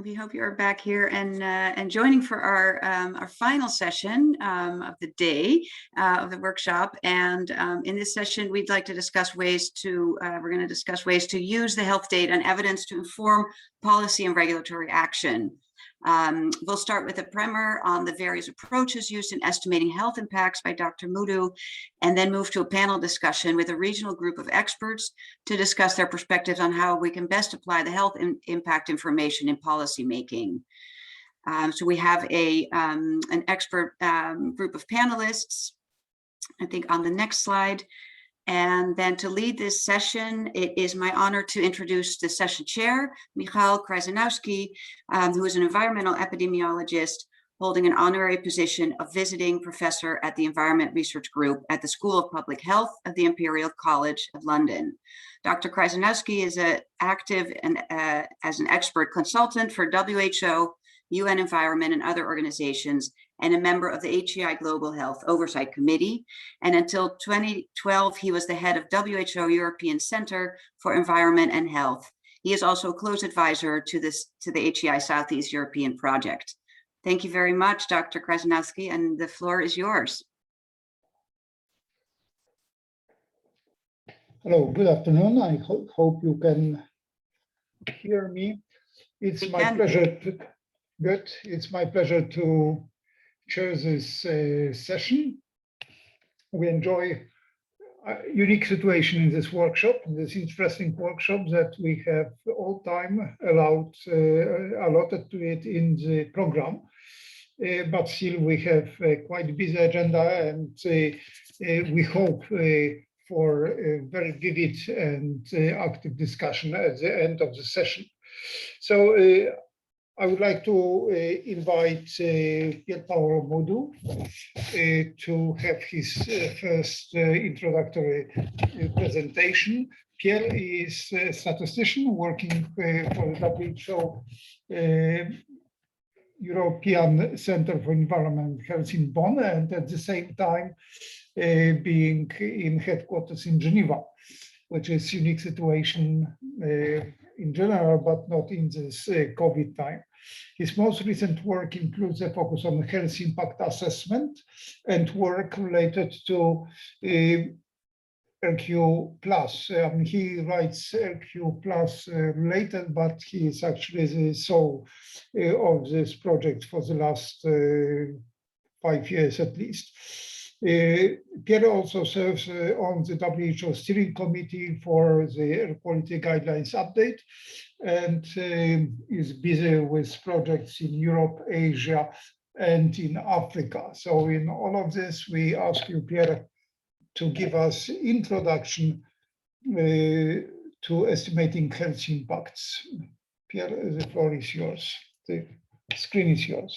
We hope you are back here and joining for our final session of the day of the workshop. And in this session, we'd like to discuss ways to we're going to discuss ways to use the health data and evidence to inform policy and regulatory action. We'll start with a primer on the various approaches used in estimating health impacts by Dr. Mudu, and then move to a panel discussion with a regional group of experts to discuss their perspectives on how we can best apply the health impact information in policy making. So we have an expert group of panelists, I think on the next slide. And then to lead this session, it is my honor to introduce the session chair, Michal Krzyzanowski, who is an environmental epidemiologist holding an honorary position of visiting professor at the Environment Research Group at the School of Public Health of the Imperial College of London. Dr. Krzyzanowski is active and as an expert consultant for WHO, UN Environment, and other organizations, and a member of the HEI Global Health Oversight Committee. And until 2012, he was the head of WHO European Center for Environment and Health. He is also a close advisor to the HEI Southeast European project. Thank you very much, Dr. Krzyzanowski, and the floor is yours. Hello, good afternoon. I hope you can hear me. It's my pleasure to It's my pleasure to chair this session. We enjoy a unique situation in this workshop, in this interesting workshop, that we have all time allotted to it in the program. But still we have a quite busy agenda, and we hope for a very vivid and active discussion at the end of the session. So I would like to invite Pierpaolo Mudu to have his first introductory presentation. Pierre is a statistician working for the WHO European Center for Environment and Health in Bonn, and at the same time being in headquarters in Geneva, which is a unique situation in general, but not in this COVID time. His most recent work includes a focus on health impact assessment and work related to LQ+. He writes LQ+ related, but he is actually the soul of this project for the last 5 years at least. Pierre also serves on the WHO steering committee for the air quality guidelines update, and is busy with projects in Europe, Asia, and in Africa. So in all of this, we ask you, Pierre, to give us introduction to estimating health impacts. Pierre, the floor is yours. The screen is yours.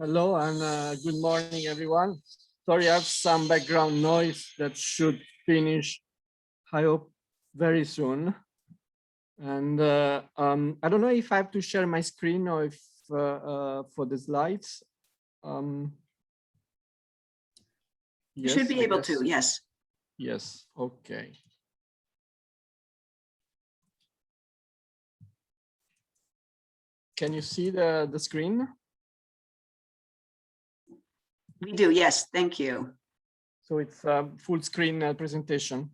Hello and good morning, everyone. Sorry, I have some background noise that should finish, I hope, very soon. And I don't know if I have to share my screen or if for the slides. Yes, you should be able to, yes. Yes, okay. Can you see the screen? We do, yes, thank you. So it's a full screen presentation.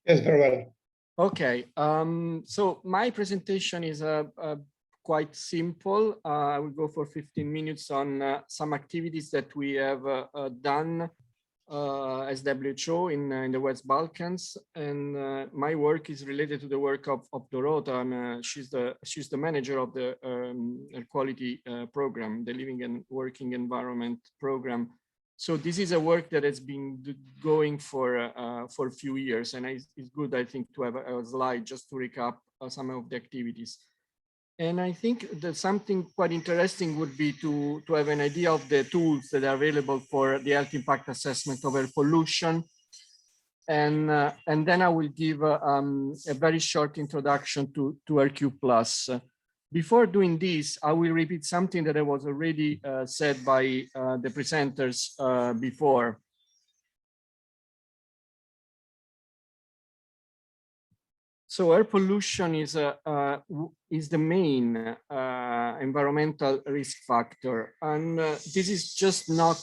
Yes, very well. Okay, so my presentation is quite simple. I will go for 15 minutes on some activities that we have done as WHO in the West Balkans, and my work is related to the work of Dorota. She's the manager of the air quality program, the Living and Working Environment program. So this is a work that has been going for a few years, and it's good, I think, to have a slide just to recap some of the activities. And I think that something quite interesting would be to have an idea of the tools that are available for the health impact assessment of air pollution. And then I will give a very short introduction to LQ+. Before doing this, I will repeat something that was already said by the presenters before. So air pollution is the main environmental risk factor, and this is just not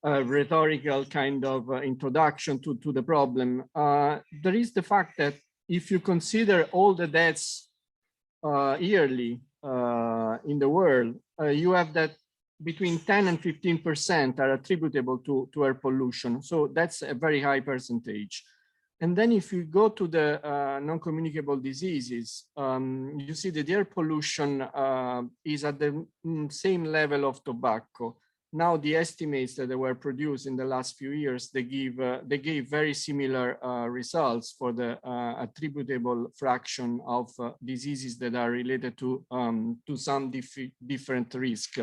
a rhetorical kind of introduction to the problem. There is the fact that if you consider all the deaths yearly in the world, you have that between 10 and 15% are attributable to air pollution. So that's a very high percentage. And then if you go to the non-communicable diseases, you see that air pollution is at the same level of tobacco. Now the estimates that were produced in the last few years, they gave very similar results for the attributable fraction of diseases that are related to some different risk.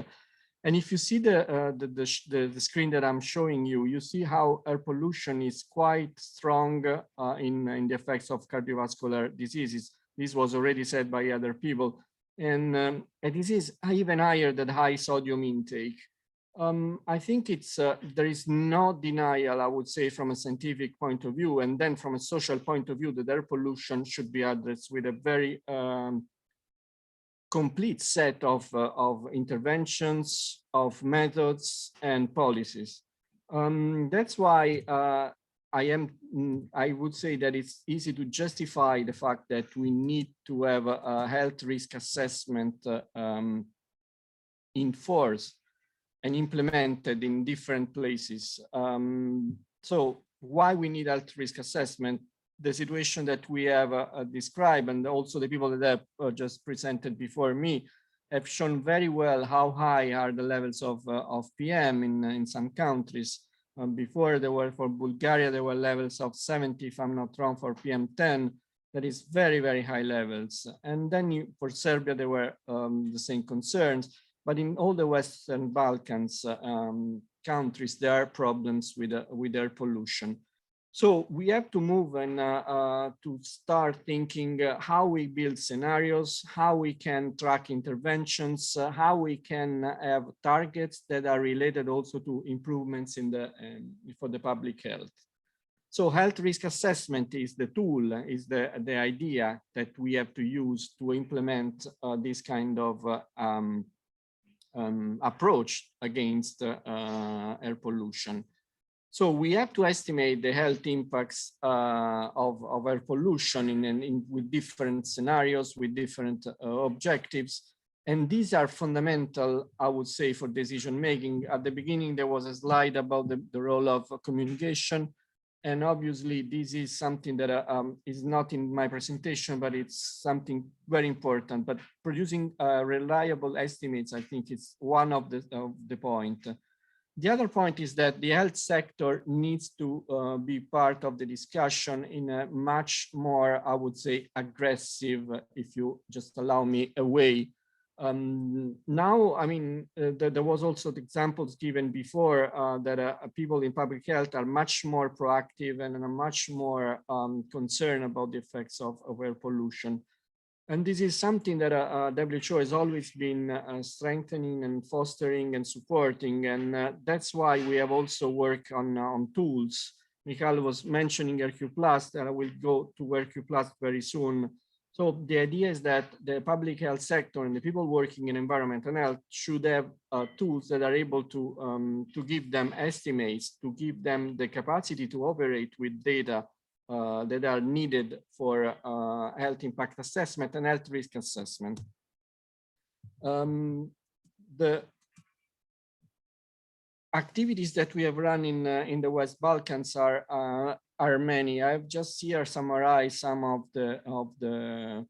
And if you see the screen that I'm showing you, you see how air pollution is quite strong in the effects of cardiovascular diseases. This was already said by other people. And this is even higher than high sodium intake. I think there is no denial, I would say, from a scientific point of view, and then from a social point of view, that air pollution should be addressed with a very complete set of interventions, of methods and policies. That's why I would say that it's easy to justify the fact that we need to have a health risk assessment in force and implemented in different places. So why we need health risk assessment? The situation that we have described, and also the people that have just presented before me, have shown very well how high are the levels of PM in some countries. Before there were, for Bulgaria, there were levels of 70, if I'm not wrong, for PM10. That is very, very high levels. And then for Serbia, there were the same concerns. But in all the Western Balkans countries, there are problems with air pollution. So we have to move and to start thinking how we build scenarios, how we can track interventions, how we can have targets that are related also to improvements in the for the public health. So health risk assessment is the tool, is the idea that we have to use to implement this kind of approach against air pollution. So we have to estimate the health impacts of air pollution with different scenarios, with different objectives. And these are fundamental, I would say, for decision making. At the beginning, there was a slide about the role of communication. And obviously, this is something that is not in my presentation, but it's something very important. But producing reliable estimates, I think, is one of the point. The other point is that the health sector needs to be part of the discussion in a much more, I would say, aggressive, if you just allow me, a way. Now, I mean, there was also the examples given before that people in public health are much more proactive and are much more concerned about the effects of air pollution. And this is something that WHO has always been strengthening and fostering and supporting. And that's why we have also worked on tools. Michal was mentioning RQ Plus, and I will go to RQ Plus very soon. So the idea is that the public health sector and the people working in environmental health should have tools that are able to give them estimates, to give them the capacity to operate with data that are needed for health impact assessment and health risk assessment. The activities that we have run in the West Balkans are many. I've just here summarized some of the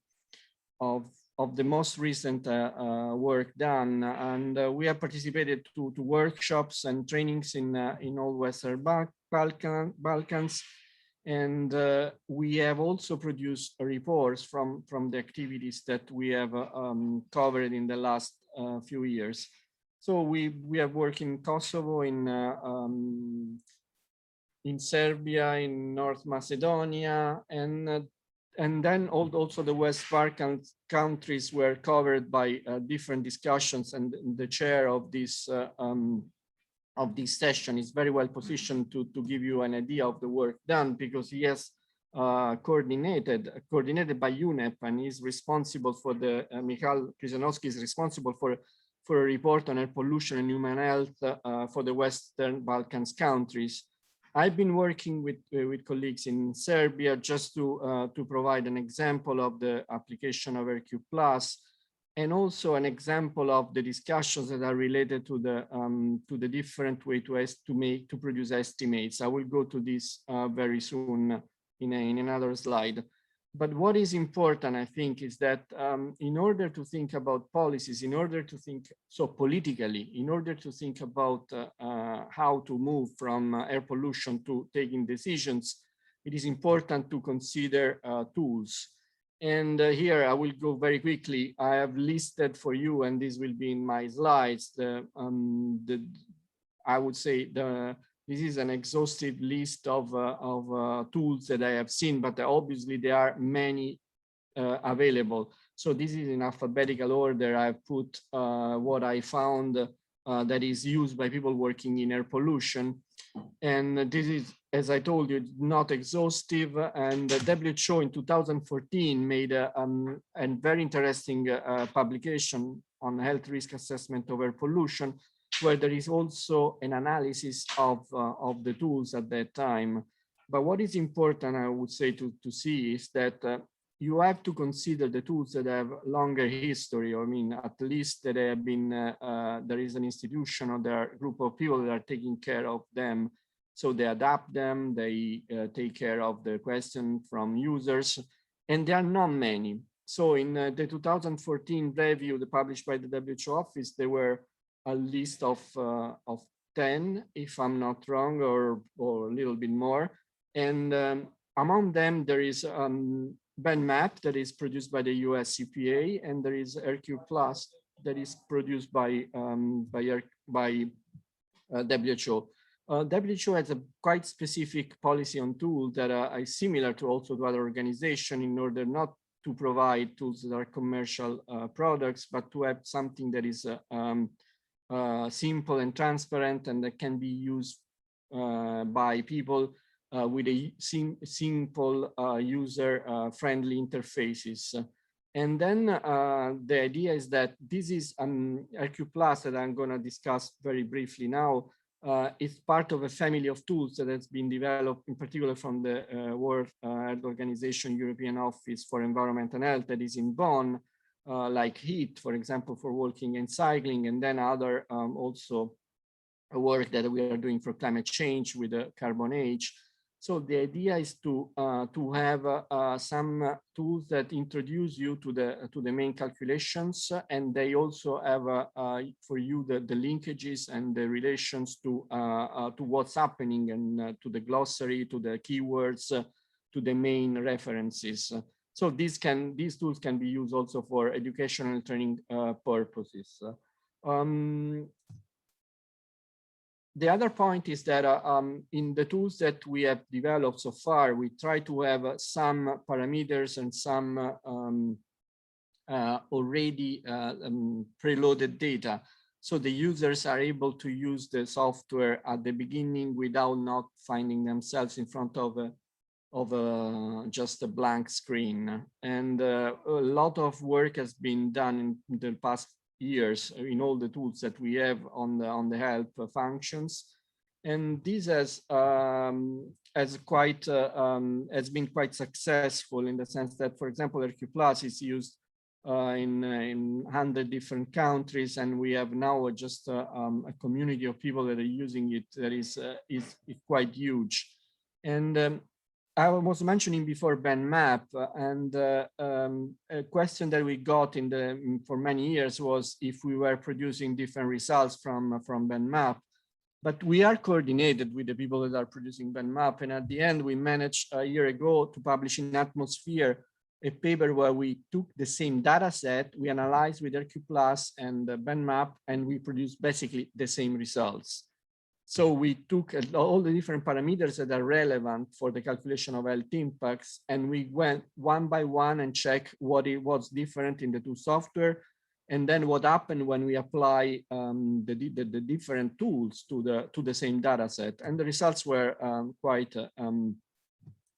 most recent work done, and we have participated to workshops and trainings in all Western Balkans. And we have also produced reports from the activities that we have covered in the last few years. So we have worked in Kosovo, in Serbia, in North Macedonia, and then also the West Balkan countries were covered by different discussions, and the chair of this session is very well positioned to give you an idea of the work done, because he has coordinated by UNEP, and is responsible for the Michal Krzyzanowski is responsible for a report on air pollution and human health for the Western Balkans countries. I've been working with colleagues in Serbia just to provide an example of the application of RQ+, and also an example of the discussions that are related to the different way to produce estimates. I will go to this very soon in another slide. But what is important, I think, is that in order to think about policies, in order to think so politically, in order to think about how to move from air pollution to taking decisions, it is important to consider tools. And here I will go very quickly. I have listed for you, and this will be in my slides, I would say this is an exhaustive list of tools that I have seen, but obviously there are many available. So this is in alphabetical order. I've put what I found that is used by people working in air pollution. And this is, as I told you, not exhaustive. And the WHO in 2014 made a very interesting publication on health risk assessment of air pollution, where there is also an analysis of the tools at that time. But what is important, I would say, to see is that you have to consider the tools that have longer history, or I mean, at least that have been, there is an institution or there are a group of people that are taking care of them. So they adapt them, they take care of the question from users, and there are not many. So in the 2014 review published by the WHO office, there were a list of 10, if I'm not wrong, or a little bit more. And among them, there is BenMap that is produced by the US EPA, and there is RQ Plus that is produced by WHO. WHO has a quite specific policy on tools that is similar to also to other organizations, in order not to provide tools that are commercial products, but to have something that is simple and transparent, and that can be used by people with a simple user-friendly interfaces. And then the idea is that this is RQ Plus that I'm going to discuss very briefly now. It's part of a family of tools that has been developed, in particular from the World Health Organization European Office for Environment and Health that is in Bonn, like HEAT, for example, for walking and cycling, and then other also work that we are doing for climate change with the Carbon Age. So the idea is to have some tools that introduce you to the main calculations, and they also have for you the linkages and the relations to what's happening, and to the glossary, to the keywords, to the main references. So these tools can be used also for educational and training purposes. The other point is that in the tools that we have developed so far, we try to have some parameters and some already preloaded data. So the users are able to use the software at the beginning without not finding themselves in front of just a blank screen. And a lot of work has been done in the past years in all the tools that we have on the help functions, and this has been quite successful, in the sense that, for example, RQ Plus is used in 100 different countries, and we have now just a community of people that are using it that is quite huge. And I was mentioning before BenMap, and a question that we got for many years was if we were producing different results from BenMap. But we are coordinated with the people that are producing BenMap, and at the end we managed a year ago to publish in Atmosphere a paper where we took the same data set, we analyzed with RQ Plus and BenMap, and we produced basically the same results. So we took all the different parameters that are relevant for the calculation of health impacts, and we went one by one and checked what's different in the two software, and then what happened when we apply the different tools to the same data set. And the results were quite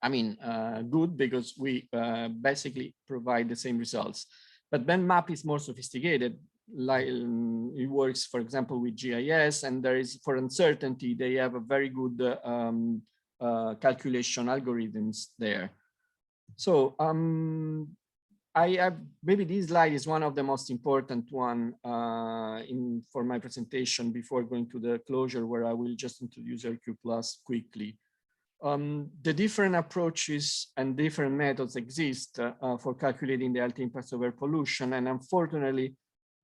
good, because we basically provide the same results. But BandMap is more sophisticated. Like it works, for example, with GIS, and there is, for uncertainty, they have a very good calculation algorithms there. So I have, maybe this slide is one of the most important one for my presentation before going to the closure, where I will just introduce RQ Plus quickly. The different approaches and different methods exist for calculating the health impacts of air pollution, and unfortunately,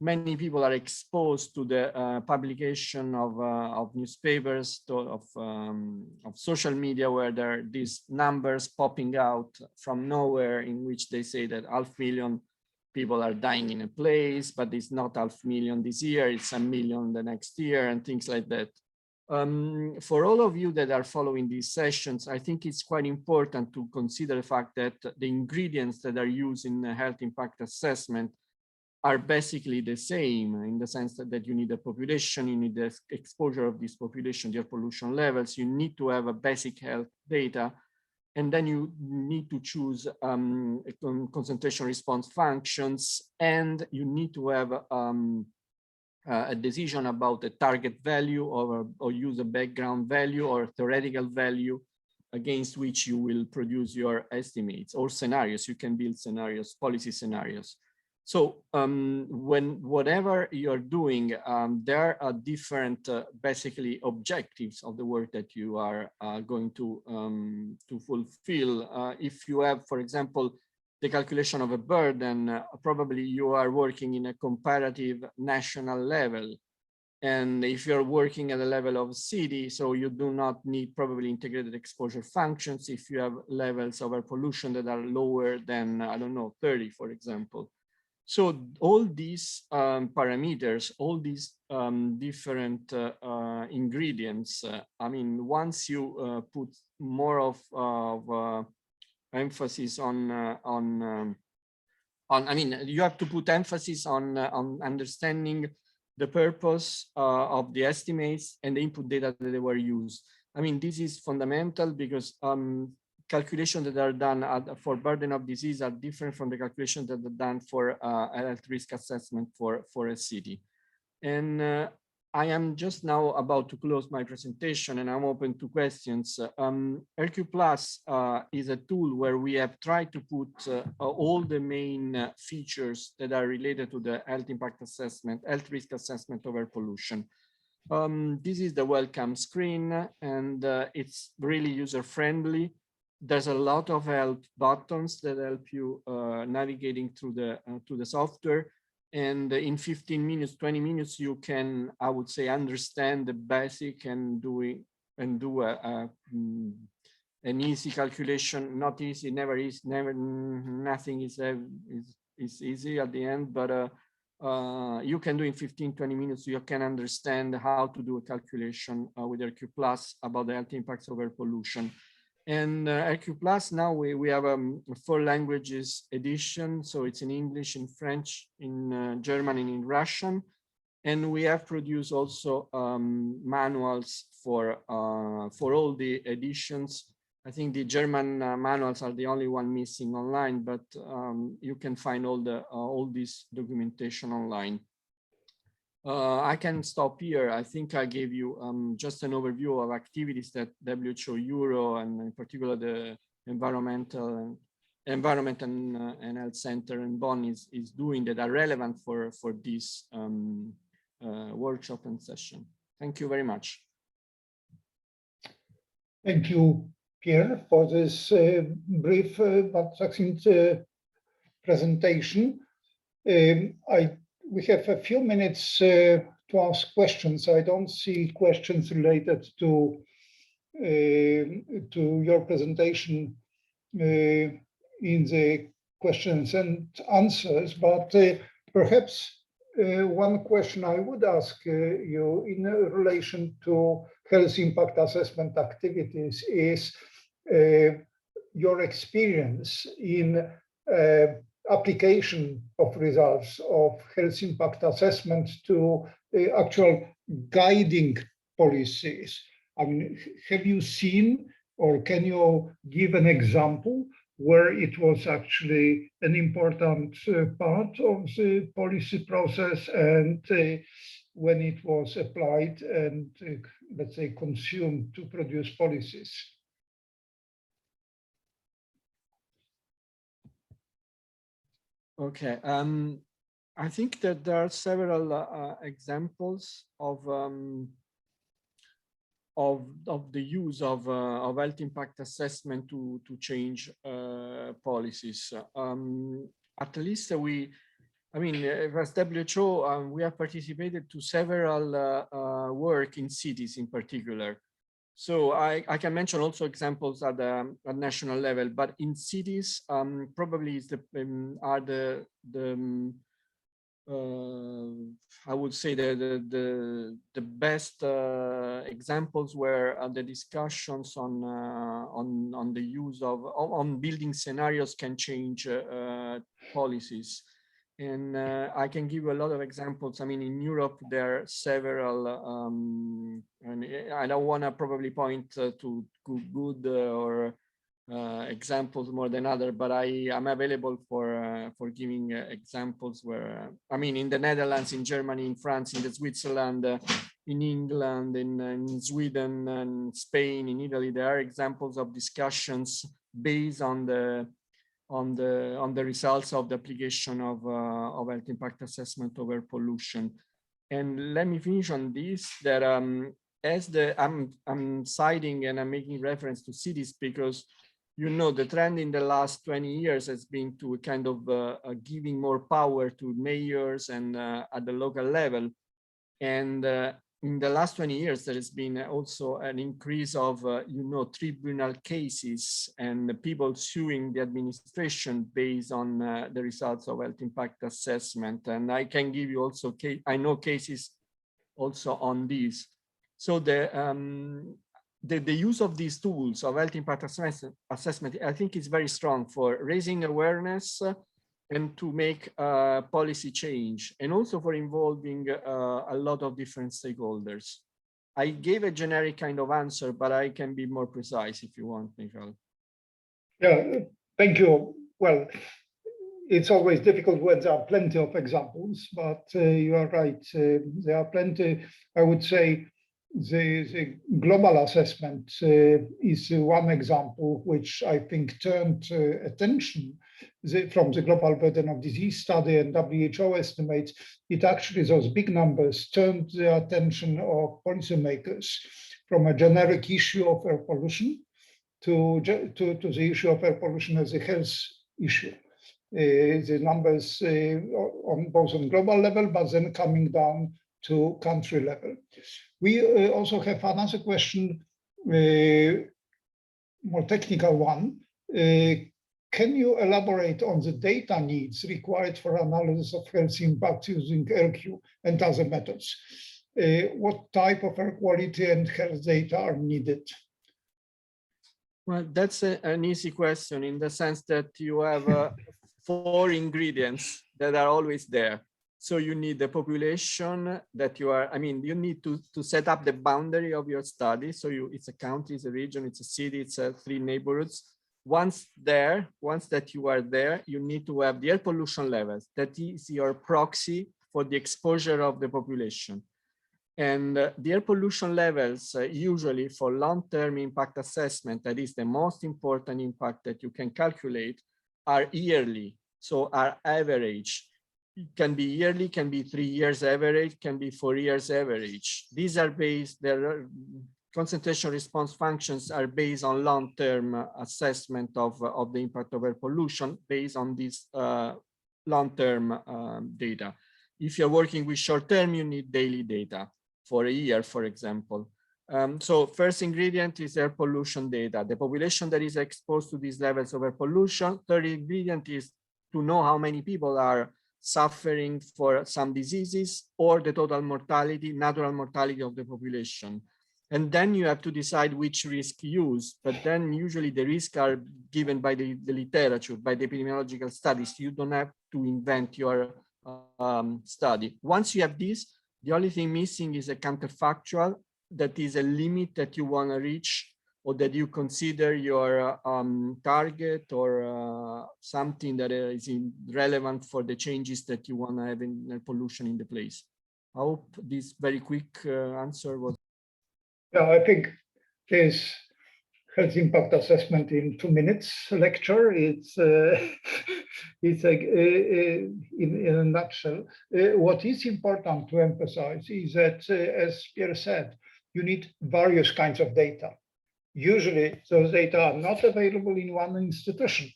many people are exposed to the publication of newspapers, of social media, where there are these numbers popping out from nowhere, in which they say that 500,000 people are dying in a place, but it's not 500,000 this year, it's 1 million the next year, and things like that. For all of you that are following these sessions, I think it's quite important to consider the fact that the ingredients that are used in the health impact assessment are basically the same, in the sense that you need a population, you need the exposure of this population, their pollution levels, you need to have a basic health data, and then you need to choose concentration response functions, and you need to have a decision about a target value, or use a background value or a theoretical value against which you will produce your estimates or scenarios. You can build scenarios, policy scenarios. So whatever you're doing, there are different basically objectives of the work that you are going to fulfill. If you have, for example, the calculation of a burden, probably you are working in a comparative national level. And if you're working at the level of city, so you do not need probably integrated exposure functions if you have levels of air pollution that are lower than, I don't know, 30, for example. So all these parameters, all these different ingredients, once you put more of emphasis on, you have to put emphasis on understanding the purpose of the estimates and the input data that they were used. This is fundamental, because calculations that are done for burden of disease are different from the calculations that are done for health risk assessment for a city. And I am just now about to close my presentation, and I'm open to questions. RQ Plus is a tool where we have tried to put all the main features that are related to the health impact assessment, health risk assessment of air pollution. This is the welcome screen, and it's really user-friendly. There's a lot of help buttons that help you navigating through the software. And in 15 minutes, 20 minutes, you can, I would say, understand the basic and do an easy calculation. Not easy, never is, nothing is easy at the end, but you can do in 15, 20 minutes, you can understand how to do a calculation with RQ Plus about the health impacts of air pollution. And RQ Plus, now we have a 4 languages edition. So it's in English, in French, in German, and in Russian. And we have produced also manuals for all the editions. I think the German manuals are the only one missing online, but you can find all this documentation online. I can stop here. I think I gave you just an overview of activities that WHO Euro, and in particular the Environment and Health Center in Bonn is doing, that are relevant for this workshop and session. Thank you very much. Thank you, Pierre, for this brief but succinct presentation. We have a few minutes to ask questions. I don't see questions related to your presentation in the questions and answers, but perhaps one question I would ask you in relation to health impact assessment activities is your experience in application of results of health impact assessment to actual guiding policies. Have you seen or can you give an example where it was actually an important part of the policy process and when it was applied and, let's say, consumed to produce policies? Okay. I think that there are several examples of the use of health impact assessment to change policies. At least I mean, as WHO, we have participated to several work in cities in particular. So I can mention also examples at the national level, but in cities, probably is I would say the best examples where the discussions on the use of on building scenarios can change policies. And I can give you a lot of examples. I mean, in Europe, there are several, and I don't want to probably point to good or examples more than other, but I am available for giving examples where, I mean, in the Netherlands, in Germany, in France, in Switzerland, in England, in Sweden, and Spain, in Italy, there are examples of discussions based on the results of the application of health impact assessment over pollution. And let me finish on this, that I'm citing and I'm making reference to cities because, you know, the trend in the last 20 years has been to kind of giving more power to mayors and at the local level. And in the last 20 years, there has been also an increase of, you know, tribunal cases and people suing the administration based on the results of health impact assessment. And I can give you also, I know cases also on this. So the use of these tools of health impact assessment, I think is very strong for raising awareness and to make policy change, and also for involving a lot of different stakeholders. I gave a generic kind of answer, but I can be more precise if you want, Michal. Yeah, thank you. Well, it's always difficult when there are plenty of examples, but you are right. There are plenty. I would say the global assessment is one example which I think turned attention from the global burden of disease study and WHO estimates. It actually, those big numbers turned the attention of policymakers from a generic issue of air pollution to the issue of air pollution as a health issue. The numbers on both on global level, but then coming down to country level. We also have another question, more technical one. Can you elaborate on the data needs required for analysis of health impact using RQ and other methods? What type of air quality and health data are needed? Well, that's an easy question in the sense that you have 4 ingredients that are always there. So you need the population that you are, I mean, you need to set up the boundary of your study. So it's a country, it's a region, it's a city, it's 3 neighborhoods. Once that you are there, you need to have the air pollution levels. That is your proxy for the exposure of the population. And the air pollution levels, usually for long-term impact assessment, that is the most important impact that you can calculate, are yearly, so are average. It can be yearly, can be 3 years average, can be 4 years average. These are based, their concentration response functions are based on long-term assessment of the impact of air pollution based on this long-term data. If you're working with short-term, you need daily data for a year, for example. So first ingredient is air pollution data, the population that is exposed to these levels of air pollution. Third ingredient is to know how many people are suffering for some diseases or the total mortality, natural mortality of the population. And then you have to decide which risk use, but then usually the risks are given by the literature, by the epidemiological studies. You don't have to invent your study. Once you have this, the only thing missing is a counterfactual, that is a limit that you want to reach or that you consider your target or something that is relevant for the changes that you want to have in air pollution in the place? I hope this very quick answer was. Yeah, I think this health impact assessment in 2 minutes lecture. It's like in a nutshell. What is important to emphasize is that, as Pierre said, you need various kinds of data. Usually, those data are not available in one institution.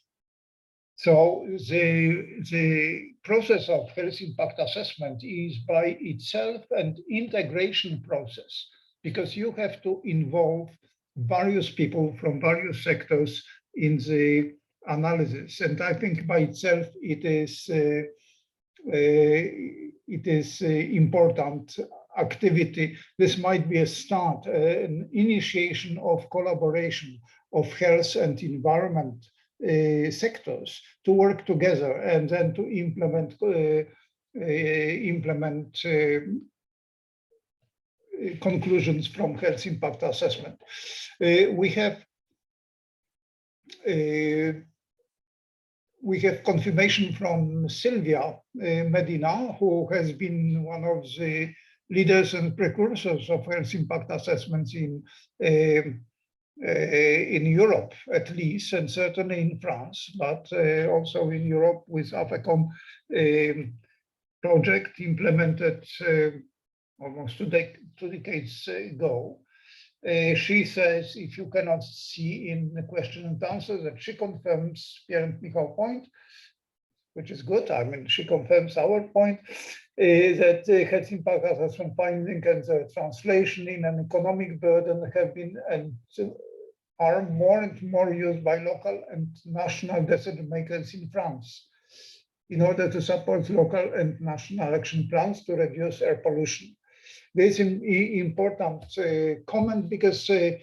So the process of health impact assessment is by itself an integration process, because you have to involve various people from various sectors in the analysis. And I think by itself it is important activity. This might be a start, an initiation of collaboration of health and environment sectors to work together and then to implement conclusions from health impact assessment. We have confirmation from Sylvia Medina, who has been one of the leaders and precursors of health impact assessments in Europe, at least, and certainly in France, but also in Europe with AFECOM project implemented almost two decades ago. She says, if you cannot see in the question and answer, that she confirms Pierre and Michal's point, which is good. I mean, she confirms our point, that health impact assessment finding and the translation in an economic burden have been and are more and more used by local and national decision makers in France in order to support local and national action plans to reduce air pollution. This is an important comment, because the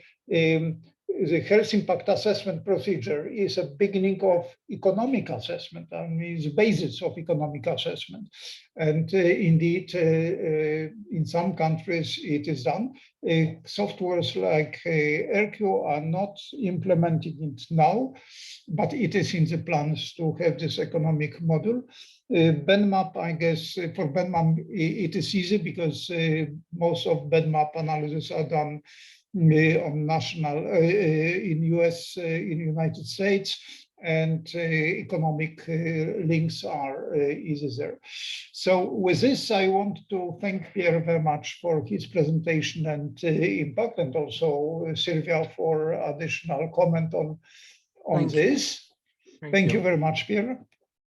health impact assessment procedure is a beginning of economic assessment, and is the basis of economic assessment. And indeed, in some countries it is done. Softwares like AirQ are not implementing it now, but it is in the plans to have this economic model. BenMap, I guess, for BenMap it is easy, because most of BenMap analysis are done on national in US, in United States, and economic links are easy there. So with this, I want to thank Pierre very much for his presentation and impact, and also Sylvia for additional comment on this. Thank you very much, Pierre.